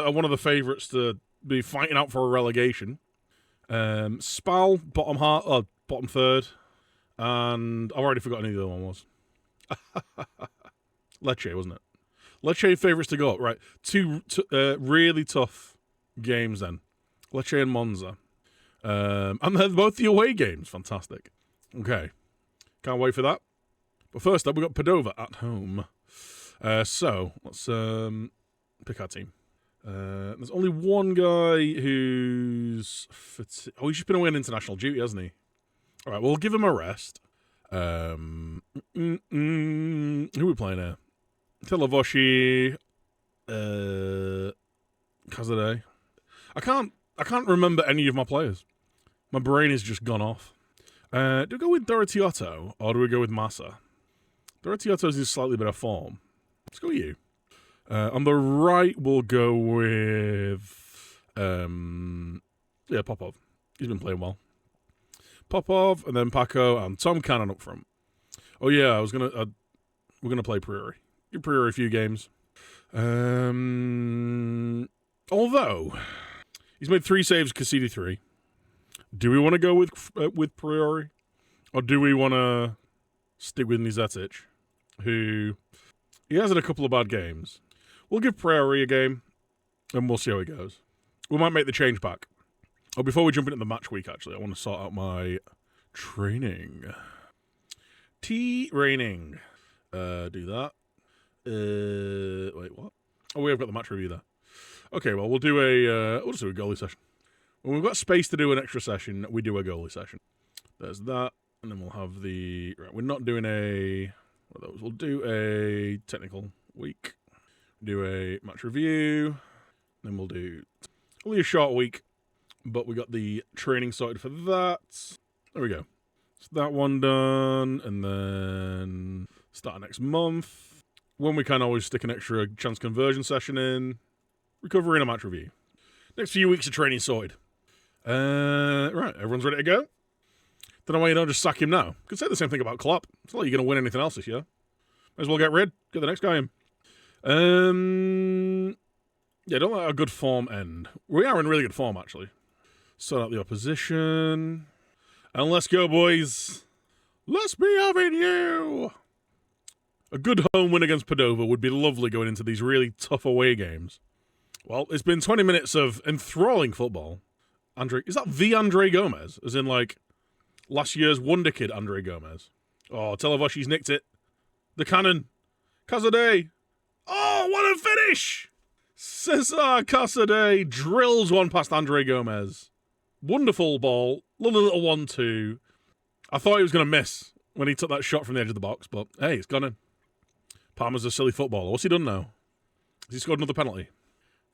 are one of the favourites to be fighting out for a relegation. Spal, bottom third. And I've already forgotten who the other one was. Lecce, wasn't it? Lecce favourites to go up, right? Two really tough games then. Lecce and Monza. And they're both the away games. Fantastic. Okay. Can't wait for that. But first up, we've got Padova at home. So, let's pick our team. There's only one guy who's... he's just been away on international duty, hasn't he? All right, we'll give him a rest. Who are we playing here? Telavoshi, Kazade. I can't remember any of my players. My brain has just gone off. Do we go with Dorothiotto or do we go with Massa? Dorothiotto's in slightly better form. Let's go with you. On the right, we'll go with Popov. He's been playing well. Popov, and then Paco, and Tom Cannon up front. Oh yeah, we're gonna play Priori. Give Priori a few games. Although he's made 3 saves, conceded 3. Do we want to go with Priori, or do we want to stick with Nizetic, who he has had a couple of bad games? We'll give Priori a game, and we'll see how it goes. We might make the change back. Oh, before we jump into the match week, actually, I want to sort out my training. Training. Do that. Wait, what? Oh, we have got the match review there. Okay, well, we'll just do a goalie session. When we've got space to do an extra session, we do a goalie session. There's that, and then we'll have the... Right, we're not doing a... What are those? We'll do a technical week. Do a match review. Then we'll do... Only a short week. But we got the training sorted for that. There we go. So that one done, and then start next month. When we can always stick an extra chance conversion session in. Recovery and a match review. Next few weeks of training sorted. Right, everyone's ready to go? Don't know why you don't just sack him now. Could say the same thing about Klopp. It's not like you're going to win anything else this year. Might as well get the next guy in. Yeah, don't let a good form end. We are in really good form, actually. Sort out the opposition. And let's go, boys. Let's be having you. A good home win against Padova would be lovely going into these really tough away games. Well, it's been 20 minutes of enthralling football. Is that the Andre Gomez? As in, like, last year's wonder kid Andre Gomez. Oh, Televoshi's nicked it. The cannon. Casade. Oh, what a finish! Cesar Casade drills one past Andre Gomez. Wonderful ball. Little 1-2. I thought he was going to miss when he took that shot from the edge of the box, but hey, it's gone in. Palmer's a silly footballer. What's he done now? Has he scored another penalty?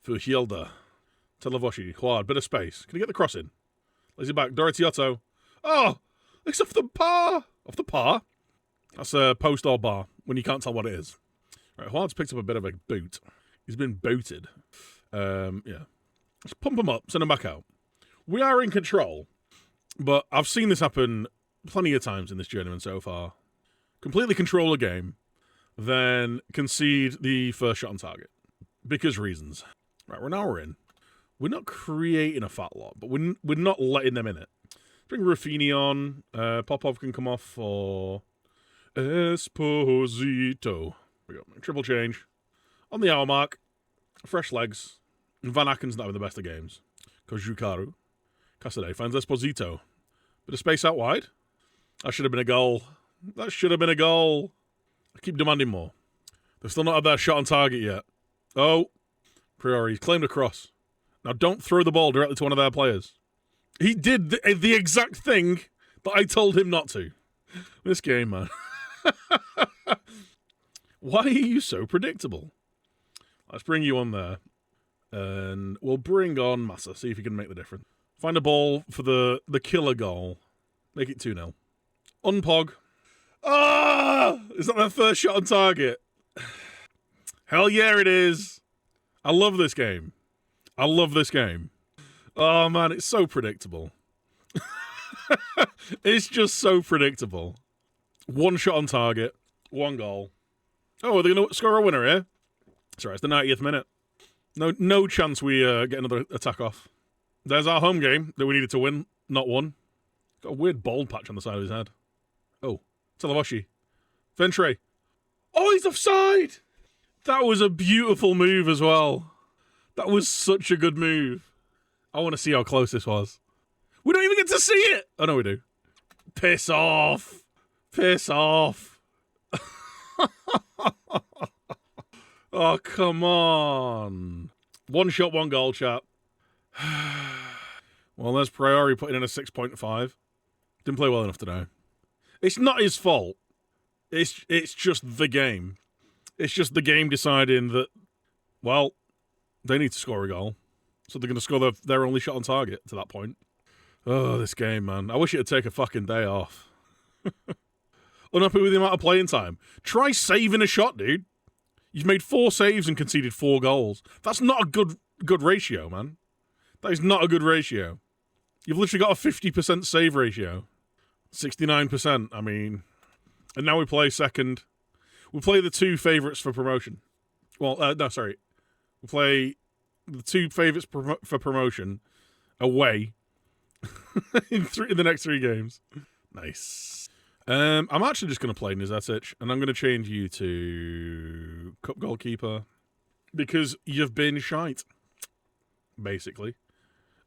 For Hilda. Telavoshi. Juan, bit of space. Can he get the cross in? Lays it back. Dorothiotto. Oh! It's off the par! Off the par? That's a post or bar, when you can't tell what it is. Right, Juan's picked up a bit of a boot. He's been booted. Yeah. Let's pump him up, send him back out. We are in control, but I've seen this happen plenty of times in this journeyman so far. Completely control a game, then concede the first shot on target. Because reasons. Right, we're in. We're not creating a fat lot, but we're not letting them in it. Bring Rafinha on. Popov can come off for Esposito. We go. Triple change. On the hour mark. Fresh legs. Van Acken's not having the best of games. Kojukaru. Casadei finds Esposito. Bit of space out wide. That should have been a goal. That should have been a goal. I keep demanding more. They've still not had their shot on target yet. Oh. Priori. Claimed a cross. Now don't throw the ball directly to one of their players. He did the exact thing that I told him not to. This game, man. Why are you so predictable? Let's bring you on there. And we'll bring on Massa, see if he can make the difference. Find a ball for the killer goal. Make it 2-0. Unpog. Ah! Is that their first shot on target? Hell yeah, it is. I love this game. I love this game. Oh, man, it's so predictable. It's just so predictable. One shot on target. One goal. Oh, are they going to score a winner here? Sorry, it's the 90th minute. No chance we get another attack off. There's our home game that we needed to win, not won. Got a weird bald patch on the side of his head. Oh, Telavashi. Ventre. Oh, he's offside! That was a beautiful move as well. That was such a good move. I want to see how close this was. We don't even get to see it! Oh, no, we do. Piss off. Piss off. Oh, come on. One shot, one goal, chap. Well, there's Priori putting in a 6.5. Didn't play well enough today. It's not his fault. It's just the game. It's just the game deciding that, well, they need to score a goal. So they're going to score their only shot on target to that point. Oh, this game, man. I wish it'd take a fucking day off. Unhappy with the amount of playing time. Try saving a shot, dude. You've made 4 saves and conceded 4 goals. That's not a good ratio, man. That is not a good ratio. You've literally got a 50% save ratio. 69%, I mean. And now we play second. We play the 2 favourites for promotion. Well, no, sorry. We play the 2 favourites for promotion away in the next 3 games. Nice. I'm actually just going to play Nizetic, and I'm going to change you to cup goalkeeper because you've been shite, basically.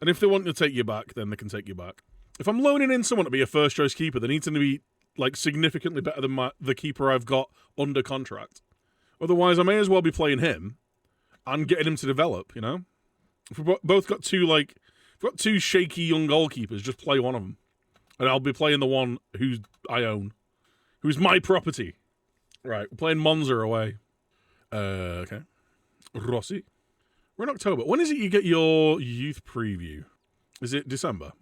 And if they want to take you back, then they can take you back. If I'm loaning in someone to be a first-choice keeper, they need to be like significantly better than the keeper I've got under contract. Otherwise, I may as well be playing him and getting him to develop, you know? If we've both got 2 shaky young goalkeepers, just play one of them. And I'll be playing the one who I own. Who's my property. Right, we're playing Monza away. Okay. Rossi. We're in October. When is it you get your youth preview? Is it December?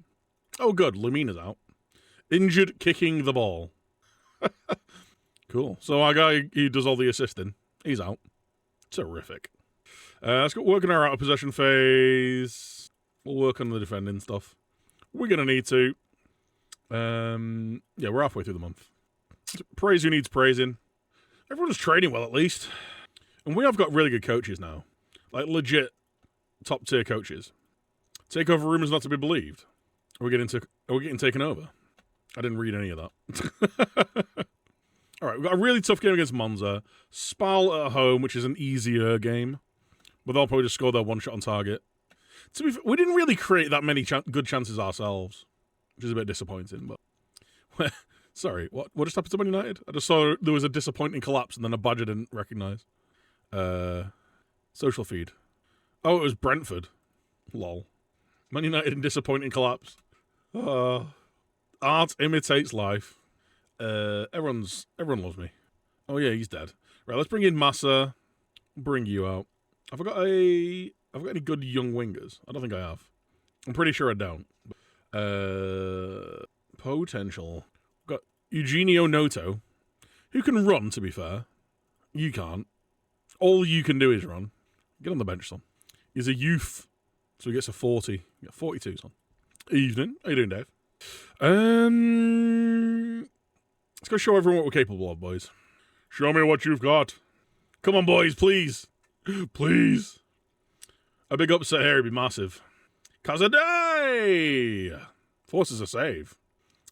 Oh, good. Lumina's out. Injured kicking the ball. Cool. So our guy who does all the assisting, he's out. Terrific. Let's go work on our out-of-possession phase. We'll work on the defending stuff. We're going to need to. Yeah, we're halfway through the month. Praise who needs praising. Everyone's training well, at least. And we have got really good coaches now. Like, legit top-tier coaches. Takeover rumors not to be believed. Are we getting taken over? I didn't read any of that. All right, we've got a really tough game against Monza. Spal at home, which is an easier game. But they'll probably just score their one shot on target. To be fair, we didn't really create that many good chances ourselves, which is a bit disappointing. But sorry, what just happened to Man United? I just saw there was a disappointing collapse and then a badge I didn't recognise. Social feed. Oh, it was Brentford. Lol. Man United in disappointing collapse. Art imitates life. Everyone loves me. Oh yeah, he's dead. Right, let's bring in Massa. Bring you out. Have I got any good young wingers? I don't think I have. I'm pretty sure I don't. Potential. Got Eugenio Noto, who can run, to be fair. You can't. All you can do is run. Get on the bench, son. He's a youth, so he gets a 40. You got 42, son. Evening. How you doing, Dave? Let's go show everyone what we're capable of, boys. Show me what you've got. Come on, boys, please. Please. A big upset here would be massive. Kazaday! Forces a save.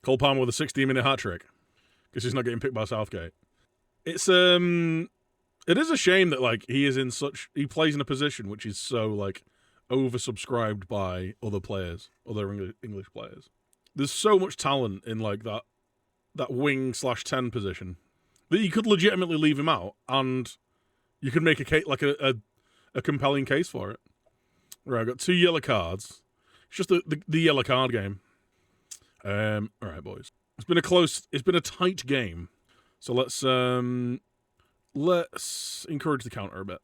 Cole Palmer with a 16-minute hat-trick. Because he's not getting picked by Southgate. It is a shame that, like, he plays in a position which is so, like, oversubscribed by other players, other English players. There's so much talent in, like, that wing/10 position that you could legitimately leave him out, and you could make a compelling case for it. Right, I've got 2 yellow cards. It's just the yellow card game. All right, boys. It's been a tight game. So let's encourage the counter a bit.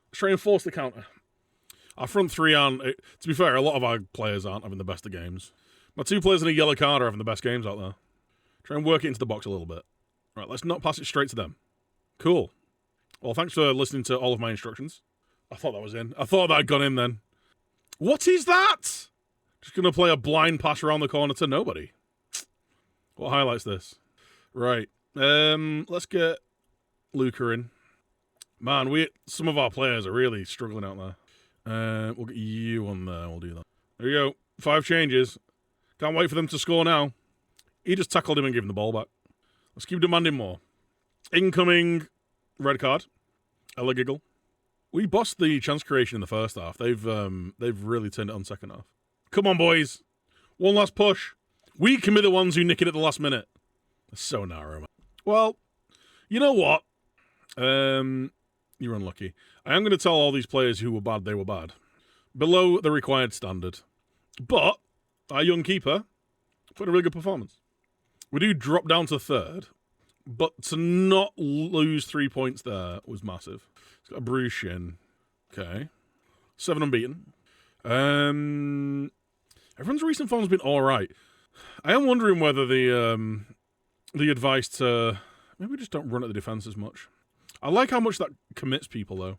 Let's try and force the counter. Our front three aren't, to be fair, a lot of our players aren't having the best of games. My 2 players in a yellow card are having the best games out there. Try and work it into the box a little bit. Right, let's not pass it straight to them. Cool. Well, thanks for listening to all of my instructions. I thought that was in. I thought that had gone in then. What is that? Just going to play a blind pass around the corner to nobody. What highlights this? Right. Let's get Luca in. Man, some of our players are really struggling out there. We'll get you on there. We'll do that. There you go. 5 changes. Can't wait for them to score now. He just tackled him and gave him the ball back. Let's keep demanding more. Incoming red card. Ella giggle. We bossed the chance creation in the first half. They've really turned it on second half. Come on, boys. One last push. We can be the ones who nick it at the last minute. That's so narrow, man. Well, you know what? You're unlucky. I am going to tell all these players who were bad they were bad. Below the required standard. But our young keeper put a really good performance. We do drop down to 3rd. But to not lose 3 points there was massive. He's got a bruised shin. Okay. 7 unbeaten. Everyone's recent form's been alright. I am wondering whether the advice to maybe just don't run at the defence as much. I like how much that commits people, though.